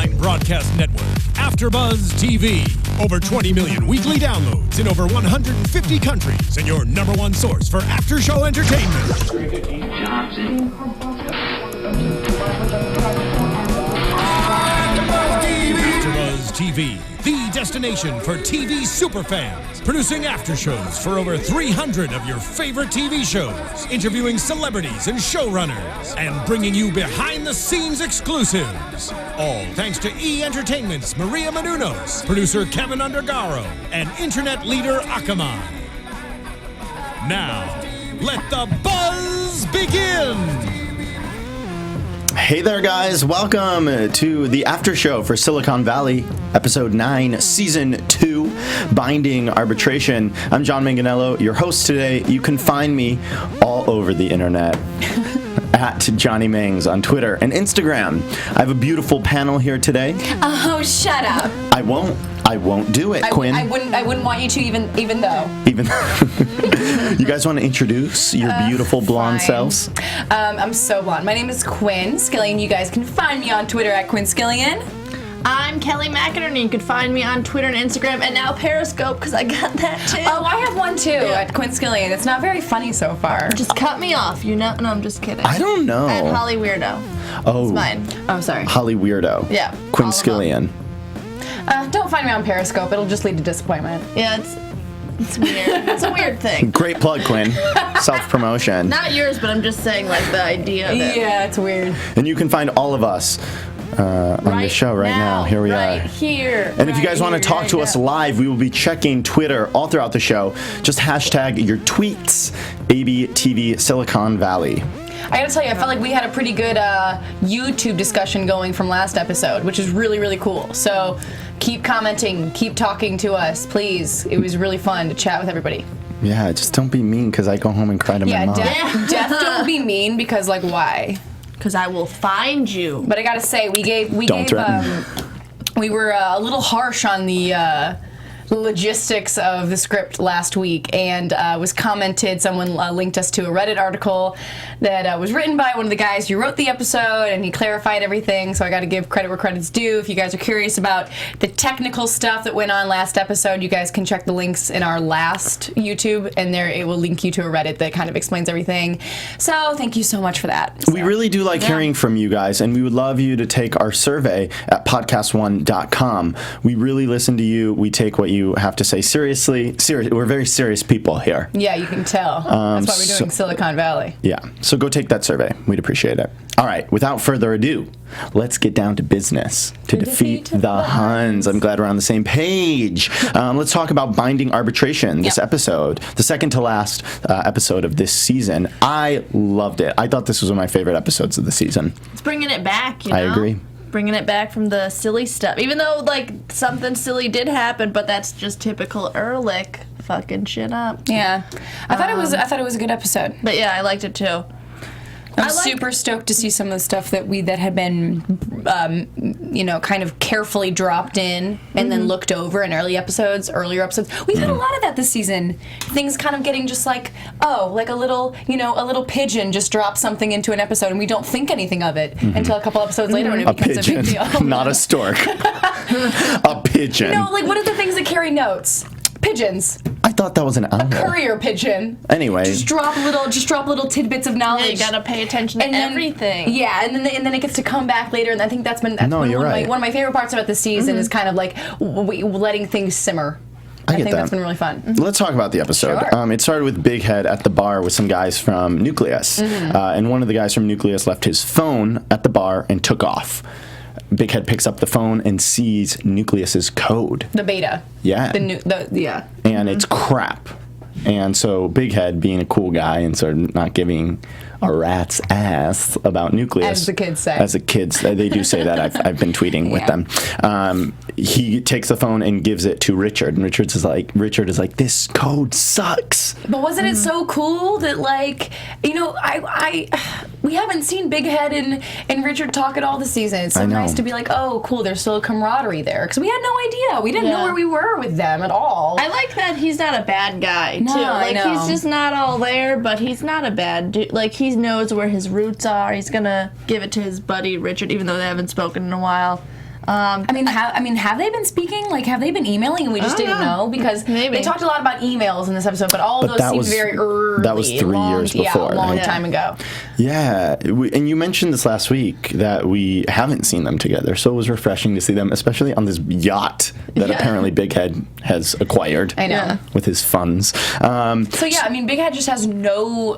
online broadcast network, AFTERBUZZ TV. Over 20 million weekly downloads in over 150 countries, and your number one source for after-show entertainment. AFTERBUZZ TV, the destination for TV superfans, producing after shows for over 300 of your favorite TV shows, interviewing celebrities and showrunners, and bringing you behind-the-scenes exclusives. All thanks to E! Entertainment's Maria Menounos, producer Kevin Undergaro, and internet leader Akamai. Now, let the buzz begin! Hey there, guys. Welcome to the after show for Silicon Valley, Episode 9, Season 2, Binding Arbitration. I'm Jon Manganello, your host today. You can find me all over the internet at Johnny Mangs on Twitter and Instagram. I have a beautiful panel here today. Oh, shut up. I won't do it, Quinn. I wouldn't want you to, even though. You guys want to introduce your beautiful blonde selves? I'm so blonde. My name is Quinn Scillian. You guys can find me on Twitter at Quinn Scillian. I'm Kelly McInerney. You can find me on Twitter and Instagram, and now Periscope, because I got that too. Oh, I have one too, at Quinn Scillian. It's not very funny so far. Just cut me off, you know? No, I'm just kidding. I don't know. At Holly Weirdo. Oh. It's mine. Oh, sorry. Holly Weirdo. Yeah. Quinn Scillian. Don't find me on Periscope. It'll just lead to disappointment. Yeah, it's weird. It's a weird thing. Great plug, Quinn. Self-promotion. Not yours, but I'm just saying, like, the idea of it. Yeah, it's weird. And you can find all of us on the show right now. Here we are. Here. And if you guys want to talk to us live, we will be checking Twitter all throughout the show. Just hashtag your tweets, ABTV Silicon Valley. I gotta tell you, I felt like we had a pretty good YouTube discussion going from last episode, which is really, really cool. So keep commenting, keep talking to us, please. It was really fun to chat with everybody. Yeah, just don't be mean, because I go home and cry to my mom. Def don't be mean, because, like, why? Because I will find you. But I gotta say, we were a little harsh on the logistics of the script last week, and was commented, someone linked us to a Reddit article that was written by one of the guys who wrote the episode, and he clarified everything, so I gotta give credit where credit's due. If you guys are curious about the technical stuff that went on last episode, you guys can check the links in our last YouTube, and there it will link you to a Reddit that kind of explains everything. So thank you so much for that. We really do like hearing from you guys, and we would love you to take our survey at podcast1.com. We really listen to you. We take what you have to say seriously. We're very serious people here. Yeah, you can tell. That's why we're doing Silicon Valley. Yeah, so go take that survey. We'd appreciate it. All right, without further ado, let's get down to business to defeat the Huns. I'm glad we're on the same page. Let's talk about Binding Arbitration this episode, the second to last episode of this season. I loved it. I thought this was one of my favorite episodes of the season. It's bringing it back, you know? I agree. Bringing it back from the silly stuff. Even though, like, something silly did happen, but that's just typical Ehrlich fucking shit up. Yeah. I thought it was a good episode. But yeah, I liked it too. I'm super stoked to see some of the stuff that had been, kind of carefully dropped in and then looked over in earlier episodes. We've had a lot of that this season. Things kind of getting just like, like a little pigeon just drops something into an episode and we don't think anything of it until a couple episodes later when it becomes a big deal. Not a stork. A pigeon. No, like what are the things that carry notes? Pigeons. I thought that was an owl. A courier pigeon. Anyway, just drop little tidbits of knowledge. Yeah, you gotta pay attention to everything. Yeah, and then it gets to come back later, and I think that's one of my favorite parts about this season is kind of like letting things simmer. I think that's been really fun. Let's talk about the episode. Sure. It started with Big Head at the bar with some guys from Nucleus, and one of the guys from Nucleus left his phone at the bar and took off. Big Head picks up the phone and sees Nucleus's code. The beta. Yeah. And it's crap. And so Big Head, being a cool guy and sort of not giving a rat's ass about Nucleus. As the kids say. As the kids, they do say that. I've been tweeting with them. He takes the phone and gives it to Richard, and Richard is like, this code sucks. But wasn't it so cool that, like, we haven't seen Big Head and Richard talk at all this season. It's so nice to be like, oh, cool, there's still a camaraderie there. Because we had no idea. We didn't know where we were with them at all. I like that he's not a bad guy, too. Like, he's just not all there, but he's not a bad dude. Like, he knows where his roots are. He's gonna give it to his buddy Richard, even though they haven't spoken in a while. I mean, have they been speaking? Like, have they been emailing and we just didn't know? Because they talked a lot about emails in this episode, but all of those seemed very early. That was 3 years before. Yeah, a long time ago. Yeah, and you mentioned this last week that we haven't seen them together, so it was refreshing to see them, especially on this yacht that apparently Big Head has acquired. I know. With his funds. I mean, Big Head just has no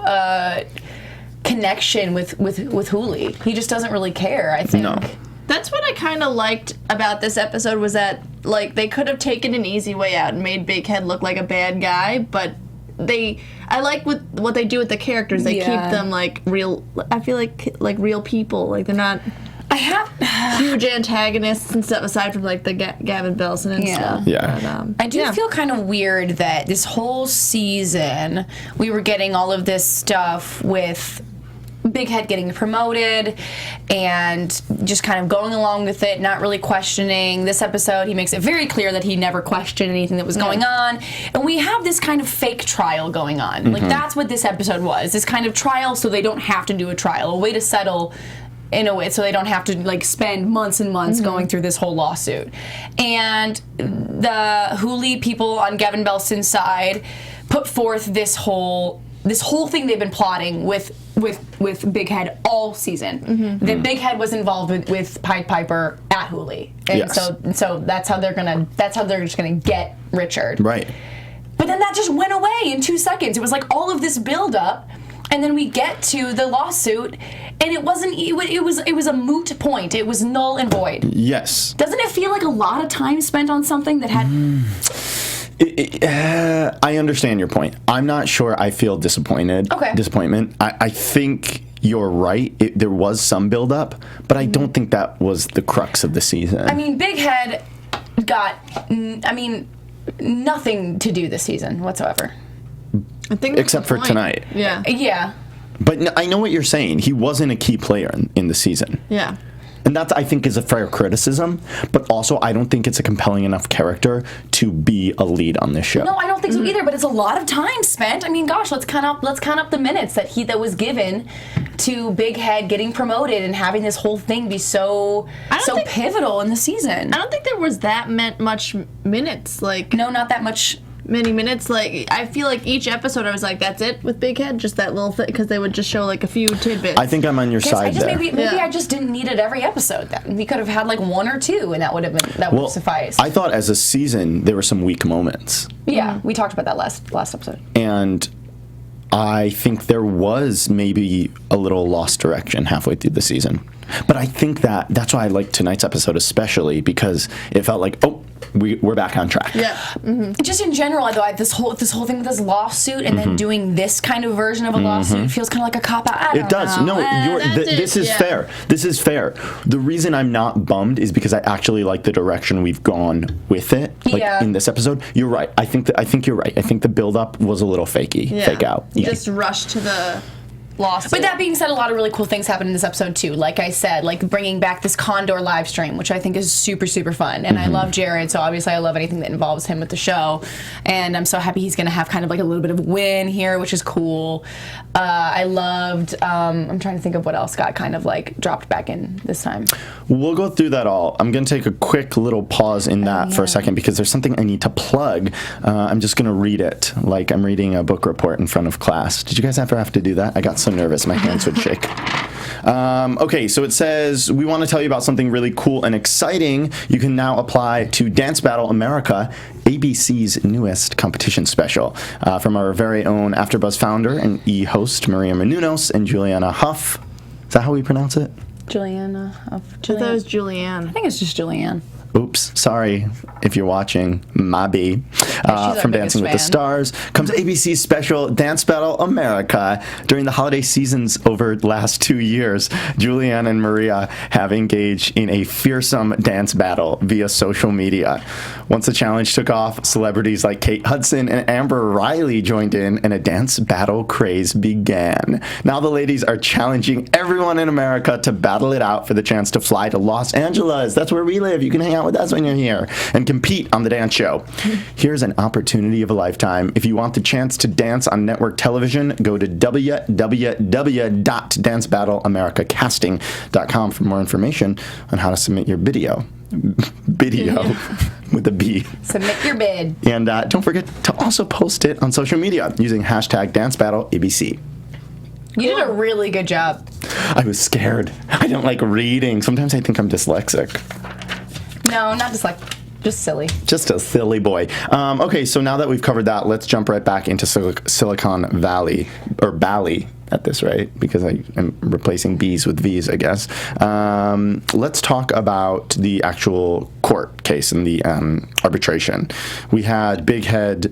connection with Hooli. He just doesn't really care, I think. No. That's what I kind of liked about this episode was that, like, they could have taken an easy way out and made Big Head look like a bad guy, but I like what they do with the characters. They keep them, like, real, I feel like real people. Like, they're not huge antagonists and stuff, aside from, like, the Gavin Belson and stuff. Yeah. But, I do feel kind of weird that this whole season we were getting all of this stuff with Big Head getting promoted and just kind of going along with it, not really questioning. This episode, he makes it very clear that he never questioned anything that was going on. And we have this kind of fake trial going on. Like, that's what this episode was. This kind of trial so they don't have to do a trial, a way to settle in a way so they don't have to, like, spend months and months going through this whole lawsuit. And the Hooli people on Gavin Belson's side put forth this whole thing they've been plotting with Big Head all season. That Big Head was involved with Pied Piper at Hooli, and so that's how they're just gonna get Richard. Right. But then that just went away in 2 seconds. It was like all of this build up, and then we get to the lawsuit, and it wasn't. It was a moot point. It was null and void. Yes. Doesn't it feel like a lot of time spent on something that had? I understand your point. I'm not sure I feel disappointment. I think you're right. There was some build-up, but I don't think that was the crux of the season. I mean, Big Head got, nothing to do this season whatsoever. I think except for tonight. Yeah. Yeah. But I know what you're saying. He wasn't a key player in the season. Yeah. And that, I think, is a fair criticism, but also I don't think it's a compelling enough character to be a lead on this show. No, I don't think so either, but it's a lot of time spent. I mean, gosh, let's count up the minutes that was given to Big Head getting promoted and having this whole thing be so pivotal in the season. I don't think there was that much minutes. Like, no, not that much. Many minutes. Like, I feel like each episode I was like, that's it with Big Head, just that little thing, because they would just show like a few tidbits. I think I'm on your side there. Maybe I just didn't need it every episode. Then we could have had like 1 or 2, and that would have sufficed. I thought as a season there were some weak moments. Yeah, we talked about that last episode. And I think there was maybe a little lost direction halfway through the season. But I think that's why I like tonight's episode especially, because it felt like, we're back on track. Yeah. Just in general, though, this whole thing with this lawsuit and then doing this kind of version of a lawsuit feels kind of like a cop-out. It does. No, this is fair. This is fair. The reason I'm not bummed is because I actually like the direction we've gone with it. In this episode, you're right. I think you're right. I think the build-up was a little fake out. Yeah. Just rushed to the lawsuit. But that being said, a lot of really cool things happened in this episode too. Like I said, like bringing back this Condor live stream, which I think is super, super fun. And I love Jared, so obviously I love anything that involves him with the show. And I'm so happy he's going to have kind of like a little bit of win here, which is cool. I loved, I'm trying to think of what else got kind of like dropped back in this time. We'll go through that all. I'm going to take a quick little pause in that for a second because there's something I need to plug. I'm just going to read it like I'm reading a book report in front of class. Did you guys ever have to do that? I got so nervous my hands would shake. Okay, so it says, we want to tell you about something really cool and exciting. You can now apply to Dance Battle America, ABC's newest competition special, from our very own AfterBuzz founder and host Maria Menounos and Juliana Huff. Is that how we pronounce it? Juliana Huff. I thought it was Julianne. I think it's just Julianne. Oops, sorry if you're watching, Mabi. From Dancing with the Stars comes ABC's special Dance Battle America. During the holiday seasons over the last 2 years, Julianne and Maria have engaged in a fearsome dance battle via social media. Once the challenge took off, celebrities like Kate Hudson and Amber Riley joined in, and a dance battle craze began. Now the ladies are challenging everyone in America to battle it out for the chance to fly to Los Angeles. That's where we live. You can hang out out with us when you're here and compete on the dance show. Here's an opportunity of a lifetime. If you want the chance to dance on network television, go to www.dancebattleamericacasting.com for more information on how to submit your video. Video with a B. Submit your bid. And don't forget to also post it on social media using hashtag DanceBattleABC. You did a really good job. I was scared. I don't like reading. Sometimes I think I'm dyslexic. No, not dyslexic. Just silly. Just a silly boy. Okay, so now that we've covered that, let's jump right back into Silicon Valley, or Bally at this rate, because I am replacing B's with V's, I guess. Let's talk about the actual court case and the arbitration. We had Big Head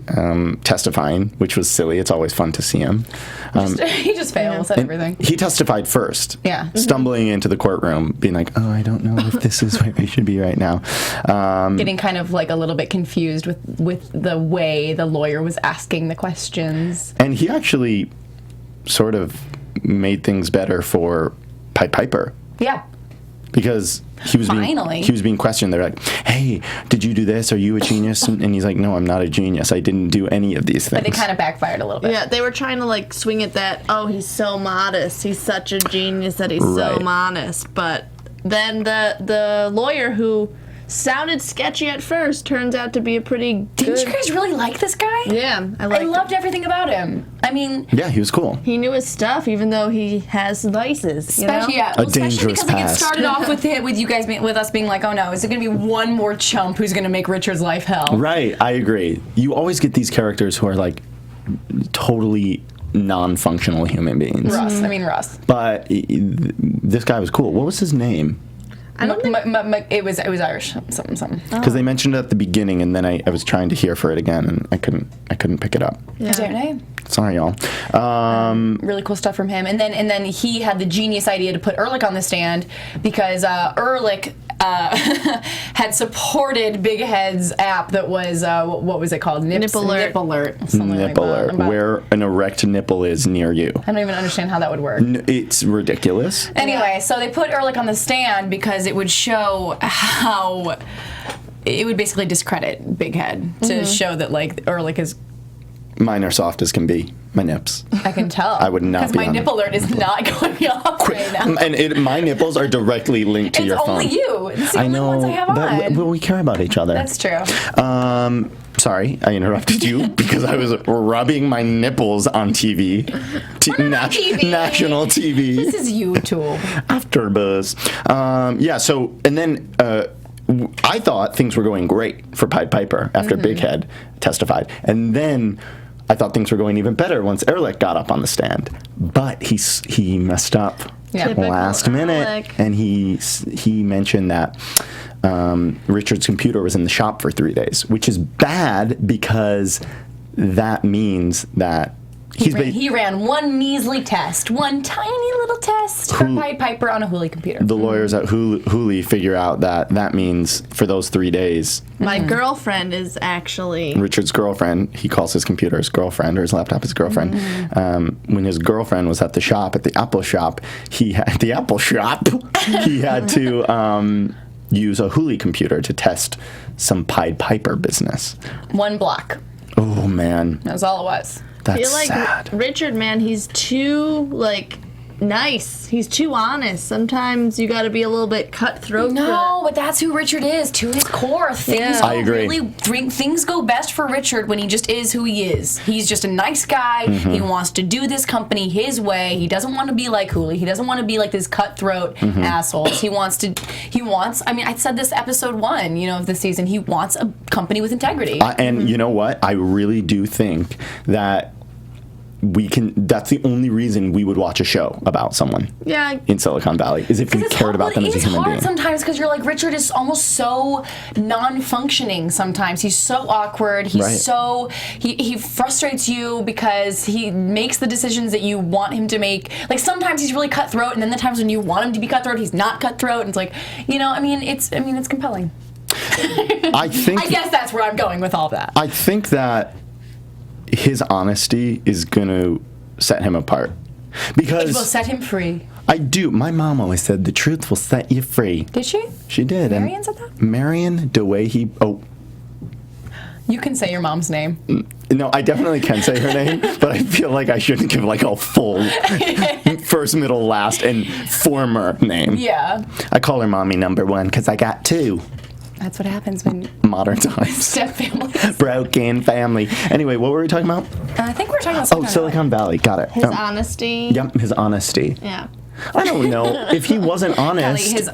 testifying, which was silly. It's always fun to see him. He just fails at everything. He testified first, stumbling into the courtroom, being like, oh, I don't know if this is where we should be right now. Getting kind of like a little bit confused with the way the lawyer was asking the questions. And he actually sort of made things better for Pied Piper. Yeah. Because he was being questioned. They're like, hey, did you do this? Are you a genius? And he's like, no, I'm not a genius. I didn't do any of these things. But they kind of backfired a little bit. Yeah, they were trying to like swing it that, oh, he's so modest. He's such a genius that he's so modest. But then the lawyer who sounded sketchy at first turns out to be a pretty good... Didn't you guys really like this guy? Yeah, I loved everything about him. I mean... Yeah, he was cool. He knew his stuff, even though he has vices, especially, you know? Especially because like, it started off with you guys with us being like, oh no, is it going to be one more chump who's going to make Richard's life hell? Right, I agree. You always get these characters who are like totally non-functional human beings. Russ. But this guy was cool. What was his name? I don't think it was Irish, something. Because they mentioned it at the beginning, and then I was trying to hear for it again, and I couldn't pick it up. Yeah. I don't know. Sorry, y'all. Really cool stuff from him, and then he had the genius idea to put Ehrlich on the stand because Ehrlich had supported Big Head's app that was what was it called? Nip Alert. Nip Alert. Where an erect nipple is near you. I don't even understand how that would work. It's ridiculous. Anyway, so they put Ehrlich on the stand because it would show how it would basically discredit Big Head to show that like Ehrlich is. Mine are soft as can be. My nips. I can tell. I would not be because my nip alert is not going off right now. And my nipples are directly linked to your phone. It's only you. It's the only ones I have on. But we care about each other. That's true. Sorry, I interrupted you because I was rubbing my nipples on TV. National TV. This is YouTube. AFTERBUZZ. Yeah, so, and then... I thought things were going great for Pied Piper after Big Head testified. And then I thought things were going even better once Ehrlich got up on the stand. But he messed up last minute. And he mentioned that Richard's computer was in the shop for 3 days, which is bad because that means that he ran one measly test, one tiny little test for Pied Piper on a Hooli computer. The lawyers at Hooli figure out that means for those 3 days. My girlfriend is actually... Richard's girlfriend. He calls his computer his girlfriend or his laptop his girlfriend. When his girlfriend was at the shop, at the Apple shop, he had to use a Hooli computer to test some Pied Piper business. One block. Oh, man. That was all it was. That's sad. Richard, man, he's too, nice. He's too honest. Sometimes you got to be a little bit cutthroat. No, but that's who Richard is, to his core. I agree. Things go best for Richard when he just is who he is. He's just a nice guy. He wants to do this company his way. He doesn't want to be like Hooli. He doesn't want to be like this cutthroat assholes. He wants, I mean, I said this episode 1, of the season. He wants a company with integrity. And you know what? I really do think that that's the only reason we would watch a show about someone in Silicon Valley, is if we cared about them as a human being. It's hard sometimes because you're like, Richard is almost so non-functioning sometimes. He's so awkward. He's he frustrates you because he makes the decisions that you want him to make. Like, sometimes he's really cutthroat, and then the times when you want him to be cutthroat, he's not cutthroat. And it's like, it's compelling. I guess that's where I'm going with all that. I think that his honesty is going to set him apart. Because it will set him free. I do. My mom always said the truth will set you free. Did she? She did. Marion said that? Marion DeWahey. Oh. You can say your mom's name. No, I definitely can say her name, but I feel like I shouldn't give like a full first, middle, last, and former name. Yeah. I call her mommy number 1 because I got 2. That's what happens when Modern times. step families. Broken family. Anyway, what were we talking about? I think we're talking about Silicon Valley. Got it. His honesty. Yep, his honesty. Yeah. I don't know. If he wasn't honest. Kelly, his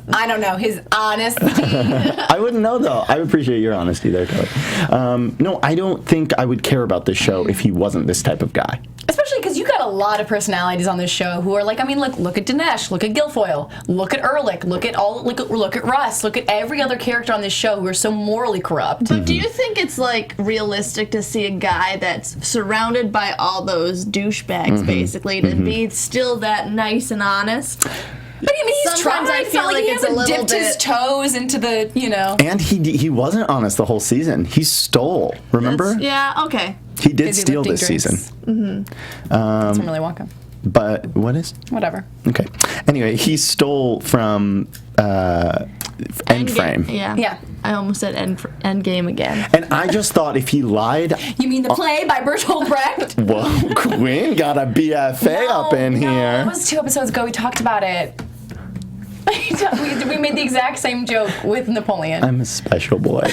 honesty. I wouldn't know, though. I appreciate your honesty there, Kelly. No, I don't think I would care about this show if he wasn't this type of guy. Especially because you got a lot of personalities on this show who are like, I mean, look at Dinesh, look at Guilfoyle, look at Ehrlich, look at Russ, look at every other character on this show who are so morally corrupt. But do you think it's like realistic to see a guy that's surrounded by all those douchebags, basically, to be still that nice and honest? But I mean, he's Sometimes trying. I feel like he it's a hasn't little dipped his bit- toes into the, And he wasn't honest the whole season. He stole. Remember? Yeah, okay. He did Busy steal lifting this drinks. season. That's from Willy Wonka. But what is? Whatever. Okay. Anyway, he stole from End Frame. Yeah. Yeah. I almost said end game again. And I just thought if he lied, You mean the play by Bertolt Brecht? whoa, Quinn got a BFA up in No, here. that was 2 episodes ago. We talked about it. we made the exact same joke with Napoleon. I'm a special boy.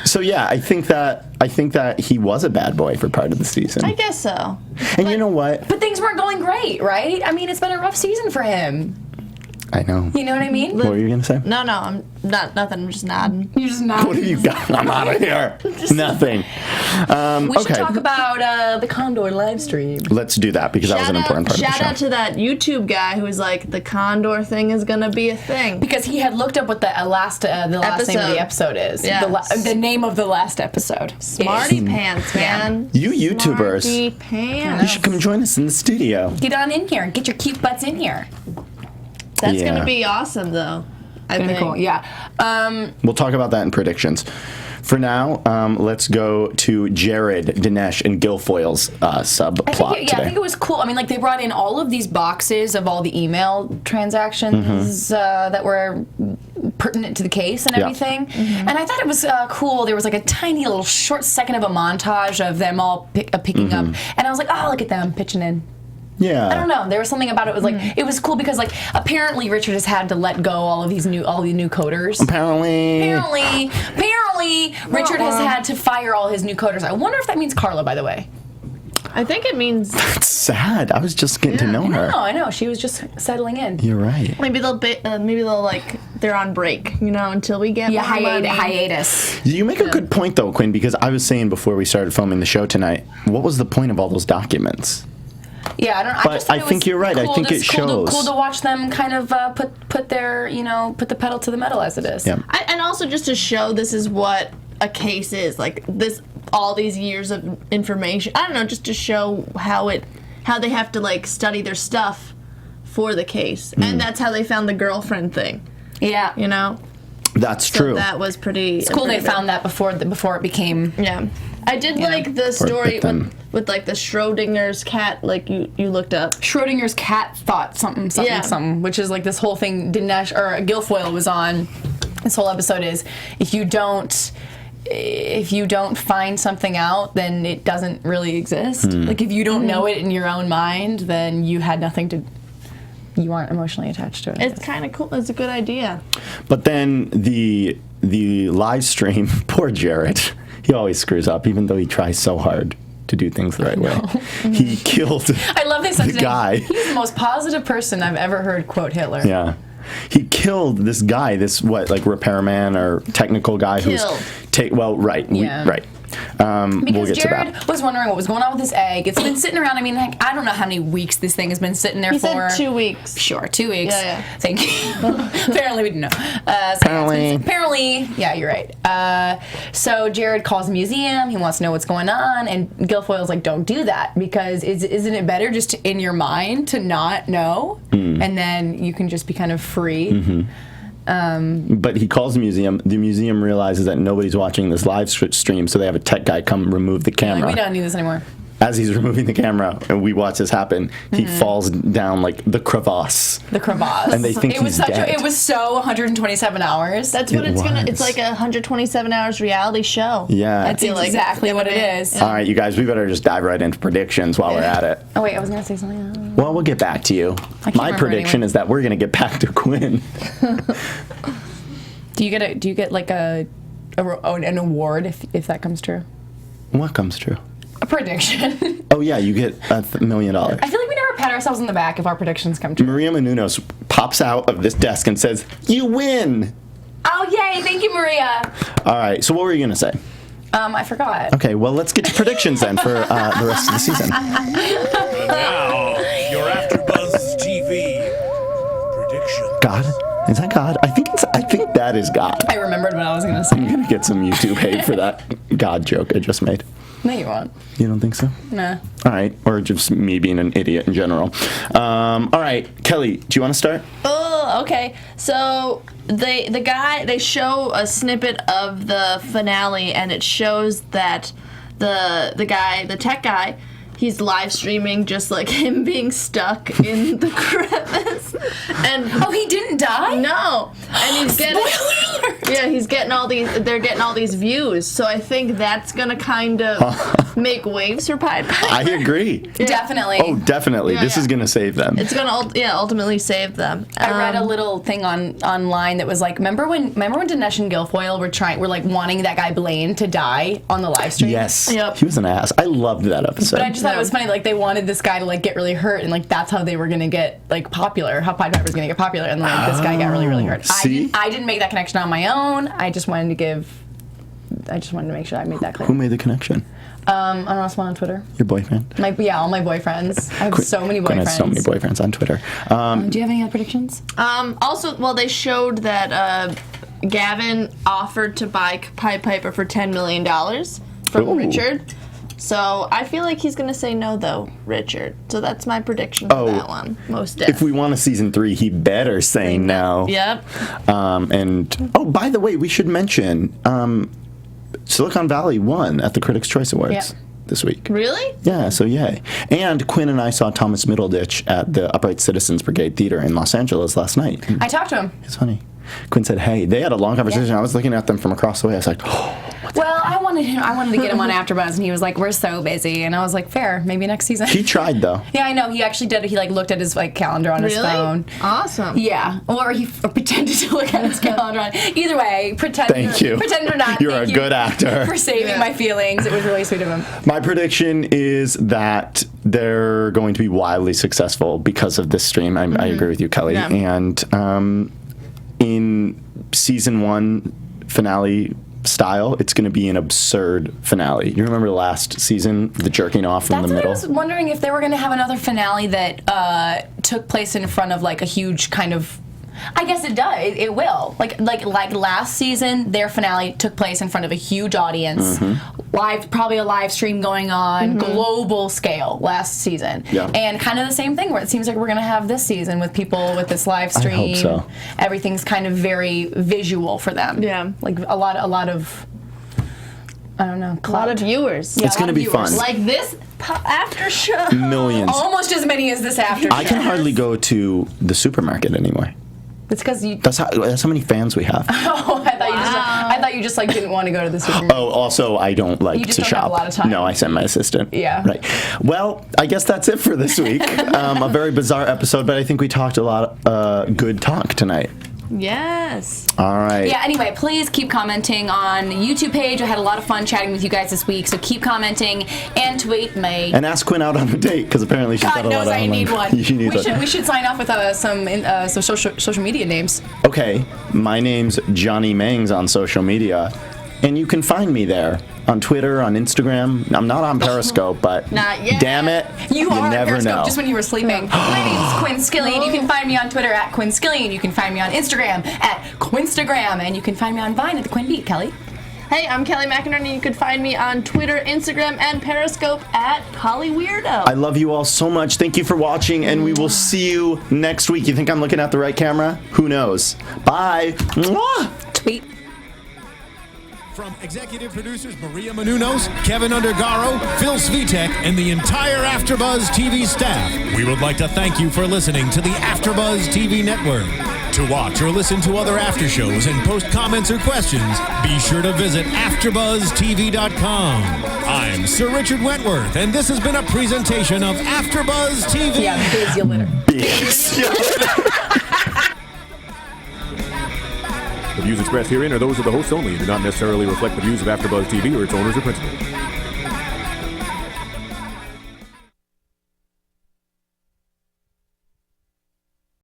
So yeah, I think that he was a bad boy for part of the season. I guess so. And you know what? But things weren't going great, right? I mean, it's been a rough season for him. I know. You know what I mean? What were you gonna say? No, I'm not nothing. I'm just nodding. You're just not. What have you got? I'm out of here. Nothing. We should Okay. talk about the Condor live stream. Let's do that because that was an important part of the Shout show. out to that YouTube guy who was like, the Condor thing is gonna be a thing. Because he had looked up what the last name of the episode is. Yeah. The name of the last episode. Smarty pants, man. You YouTubers. Smarty You pants. should come join us in the studio. Get on in here. Get your cute butts in here. That's Yeah. gonna be awesome, though. I Gonna be think. cool. Yeah. We'll talk about that in predictions. For now, let's go to Jared, Dinesh, and Guilfoyle's subplot today. I think it was cool. I mean, like, they brought in all of these boxes of all the email transactions that were pertinent to the case and Yeah. everything. And I thought it was cool. There was like a tiny little short second of a montage of them all picking up. And I was like, oh, look at them pitching in. Yeah. I don't know. There was something about it. Was like it was cool because like apparently Richard has had to let go all the new coders. Apparently, Richard has had to fire all his new coders. I wonder if that means Carla, by the way. I think it means it's sad. I was just getting to know her. No, I know. She was just settling in. You're right. maybe they'll like they're on break, until we get more money. hiatus. You make a good point though, Quinn, because I was saying before we started filming the show tonight, what was the point of all those documents? Yeah, I don't. But I just thought I it think was you're right. I cool think to- it cool shows. to watch them kind of put their put the pedal to the metal as it is. Yeah. And also just to show this is what a case is, like this, all these years of information. I don't know, just to show how they have to like study their stuff for the case, and that's how they found the girlfriend thing. Yeah. That's So true. that was pretty. It's cool they found that before it became. Yeah, I did like the story victim. with like the Schrodinger's cat. Like you looked up. Schrodinger's cat thought something, which is like this whole thing Dinesh or Guilfoyle was on. This whole episode is if you don't find something out, then it doesn't really exist. Like if you don't know it in your own mind, then you had nothing to. You aren't emotionally attached to it. It's kind of cool. It's a good idea. But then the live stream, poor Jared, he always screws up, even though he tries so hard to do things the right way. He killed I love this sentence. guy. He's the most positive person I've ever heard quote Hitler. Yeah. He killed this guy, repairman or technical guy Killed. right. Yeah. Right. We'll Because get Jared to that. was wondering what was going on with this egg. It's been sitting around. I mean, like, I don't know how many weeks this thing has been sitting there He for. said 2 weeks. Sure, 2 weeks. Yeah. Thank you. Apparently, we didn't know. Apparently, yeah, you're right. So Jared calls the museum. He wants to know what's going on, and Guilfoyle's like, "Don't do that because isn't it better just in your mind to not know, and then you can just be kind of free." But he calls the museum. The museum realizes that nobody's watching this live stream, so they have a tech guy come remove the camera. Like, we don't need this anymore. as he's removing the camera and we watch this happen, he falls down like the crevasse. The crevasse. And they think he's dead. It was so 127 hours. That's what it's like a 127 hours reality show. Yeah. That's exactly what it is. All right, you guys, we better just dive right into predictions while we're at it. Oh wait, I was gonna say something else. Well, we'll get back to you. My prediction is that we're gonna get back to Quinn. Do you get like an award if that comes true? What comes true? A prediction. Oh yeah, you get $1 million. I feel like we never pat ourselves on the back if our predictions come true. Maria Menounos pops out of this desk and says, "You win!" Oh yay! Thank you, Maria. All right. So what were you gonna say? I forgot. Okay. Well, let's get to predictions then for the rest of the season. Now, your AFTERBUZZ TV prediction. God, is that God? I think that is God. I remembered what I was gonna say. I'm gonna get some YouTube hate for that God joke I just made. No, you won't. You don't think so? Nah. All right. Or just me being an idiot in general. All right, Kelly, do you want to start? Oh, okay. So they show a snippet of the finale, and it shows that the tech guy, he's live streaming just like him being stuck in the crevice. And he didn't die? no. And he's getting Spoiler alert. Yeah, they're getting all these views. So I think that's gonna kind of make waves for Pied Piper. I agree. Definitely. Oh, definitely. This is gonna save them. It's gonna ultimately save them. I read a little thing online that was like, remember when Dinesh and Guilfoyle were like wanting that guy Blaine to die on the live stream? Yes. Yep. He was an ass. I loved that episode. But I just thought it was funny, like they wanted this guy to like get really hurt, and like that's how they were gonna get like popular, how Pied Piper was gonna get popular, and like this guy got really, really hurt. See? I didn't make that connection on my own. I just wanted to make sure I made that clear. Who made the connection? Anonymous one on Twitter. Your boyfriend? All my boyfriends. I have so many Quinn boyfriends. has so many boyfriends on Twitter. Do you have any other predictions? Also, well, they showed that Gavin offered to buy Pied Piper for $10 million from Ooh. Richard. So I feel like he's gonna say no, though, Richard. So that's my prediction for that one. Most definitely. If we want a season 3, he better say no. Yep. And by the way, we should mention Silicon Valley won at the Critics' Choice Awards this week. Really? Yeah, so yay. And Quinn and I saw Thomas Middleditch at the Upright Citizens Brigade Theater in Los Angeles last night. I talked to him. It's funny. Quinn said, hey. They had a long conversation. Yeah. I was looking at them from across the way. I was like, oh. Well, I wanted to get him on AfterBuzz, and he was like, "We're so busy," and I was like, "Fair, maybe next season." He tried though. Yeah, I know. He actually did. He like looked at his like calendar on his phone. Awesome. Yeah, or he pretended to look at his calendar. Either way, pretend or not. You're a good actor. For saving my feelings. It was really sweet of him. My prediction is that they're going to be wildly successful because of this stream. I agree with you, Kelly. Yeah. And in season 1 finale style, it's going to be an absurd finale. You remember last season, the jerking off in the middle? I was wondering if they were going to have another finale that took place in front of like a huge kind of. I guess it does. It will. Like last season, their finale took place in front of a huge audience, probably a live stream going on, global scale last season, and kind of the same thing where it seems like we're gonna have this season with people with this live stream. I hope so. Everything's kind of very visual for them. Yeah, like a lot of. I don't know. A lot of viewers. Yeah, it's going to be fun. Like this after show. Millions. Almost as many as this after show. I can hardly go to the supermarket anymore. It's because you. That's how many fans we have. Oh, I thought you just like didn't want to go to the supermarket. Oh, also I don't like you just to don't shop. have a lot of time. No, I sent my assistant. Yeah. Right. Well, I guess that's it for this week. A very bizarre episode, but I think we talked a lot good talk tonight. Yes. All right. Yeah, anyway, please keep commenting on the YouTube page. I had a lot of fun chatting with you guys this week, so keep commenting and tweet me. And ask Quinn out on a date, because apparently she's got a lot of I need one. We should sign off with some social media names. Okay, my name's Johnny Mangs on social media, and you can find me there on Twitter, on Instagram. I'm not on Periscope, but not yet. Damn it, you are never on Periscope know. just when you were sleeping. My name's Quinn Scillian. You can find me on Twitter at Quinn Scillian. You can find me on Instagram at Quinstagram, and you can find me on Vine at the Quinn Beat. Kelly. Hey, I'm Kelly McInerney. You can find me on Twitter, Instagram, and Periscope at HollyWeirdo. I love you all so much. Thank you for watching, and we will see you next week. You think I'm looking at the right camera? Who knows? Bye. Mwah! Tweet. From executive producers Maria Menounos, Kevin Undergaro, Phil Svitek, and the entire AfterBuzz TV staff, we would like to thank you for listening to the AfterBuzz TV network. To watch or listen to other after shows and post comments or questions, be sure to visit AfterBuzzTV.com. I'm Sir Richard Wentworth, and this has been a presentation of AfterBuzz TV. Yeah, biz you later. The views expressed herein are those of the hosts only and do not necessarily reflect the views of AfterBuzz TV or its owners or principals.